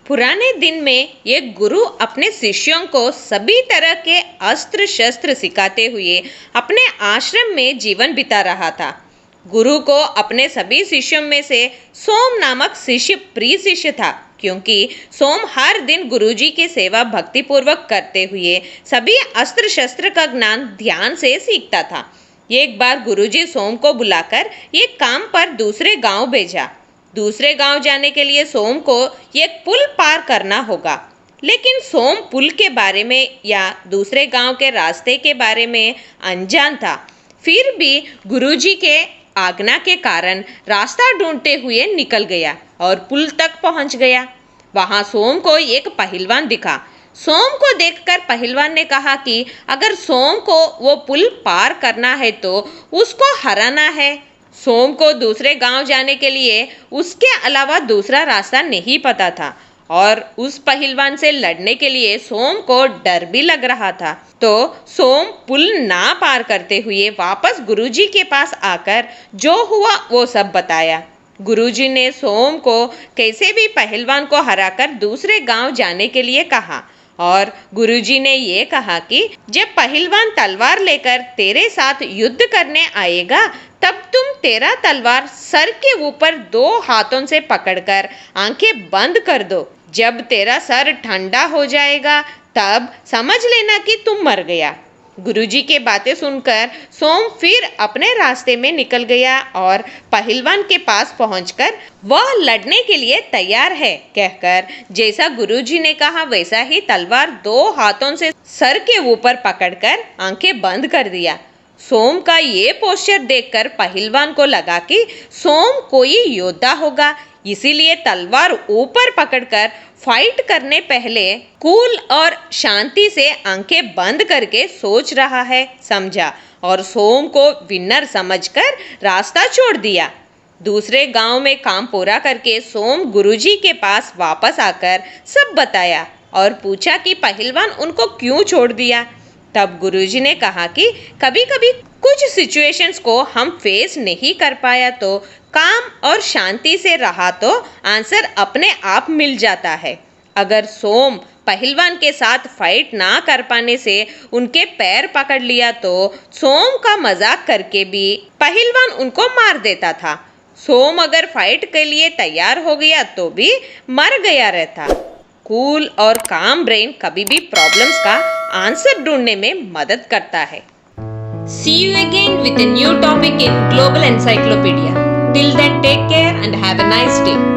पुराने दिन में एक गुरु अपने शिष्यों को सभी तरह के अस्त्र शस्त्र सिखाते हुए अपने आश्रम में जीवन बिता रहा था। गुरु को अपने सभी शिष्यों में से सोम नामक शिष्य प्रिय शिष्य था, क्योंकि सोम हर दिन गुरुजी की सेवा भक्तिपूर्वक करते हुए सभी अस्त्र शस्त्र का ज्ञान ध्यान से सीखता था। एक बार गुरुजी सोम को बुलाकर एक काम पर दूसरे गांव भेजा। दूसरे गांव जाने के लिए सोम को एक पुल पार करना होगा, लेकिन सोम पुल के बारे में या दूसरे गांव के रास्ते के बारे में अनजान था। फिर भी गुरुजी के आज्ञा के कारण रास्ता ढूंढते हुए निकल गया और पुल तक पहुंच गया। वहां सोम को एक पहलवान दिखा। सोम को देखकर पहलवान ने कहा कि अगर सोम को वो पुल पार करना है तो उसको हराना है। सोम को दूसरे गांव जाने के लिए उसके अलावा दूसरा रास्ता नहीं पता था और उस पहलवान से लड़ने के लिए सोम को डर भी लग रहा था। तो सोम पुल ना पार करते हुए वापस गुरुजी के पास आकर जो हुआ वो सब बताया। गुरुजी ने सोम को कैसे भी पहलवान को हराकर दूसरे गांव जाने के लिए कहा और गुरुजी ने ये कहा कि जब पहलवान तलवार लेकर तेरे साथ युद्ध करने आएगा तब तुम तेरा तलवार सर के ऊपर 2 हाथों से पकड़कर आंखें बंद कर दो। जब तेरा सर ठंडा हो जाएगा तब समझ लेना कि तुम मर गया। गुरुजी की बातें सुनकर सोम फिर अपने रास्ते में निकल गया और पहलवान के पास पहुंचकर वह लड़ने के लिए तैयार है कहकर जैसा गुरुजी ने कहा वैसा ही तलवार 2 हाथों से सर के ऊपर पकड़कर आंखें बंद कर दिया। सोम का ये पोस्चर देखकर पहलवान को लगा कि सोम कोई योद्धा होगा, इसीलिए तलवार ऊपर पकड़कर फाइट करने पहले कूल और शांति से आंखें बंद करके सोच रहा है समझा और सोम को विनर समझकर रास्ता छोड़ दिया। दूसरे गांव में काम पूरा करके सोम गुरुजी के पास वापस आकर सब बताया और पूछा कि पहलवान उनको क्यों छोड़ दिया। तब गुरुजी ने कहा कि कभी कभी कुछ सिचुएशंस को हम फेस नहीं कर पाया तो काम और शांति से रहा तो आंसर अपने आप मिल जाता है। अगर सोम पहलवान के साथ फाइट ना कर पाने से उनके पैर पकड़ लिया तो सोम का मजाक करके भी पहलवान उनको मार देता था। सोम अगर फाइट के लिए तैयार हो गया तो भी मर गया रहता। कूल और काम ब्रेन कभी भी प्रॉब्लम्स का आंसर ढूंढने में मदद करता है। See you again with a new topic in Global Encyclopedia. Till then, take care and have a nice day.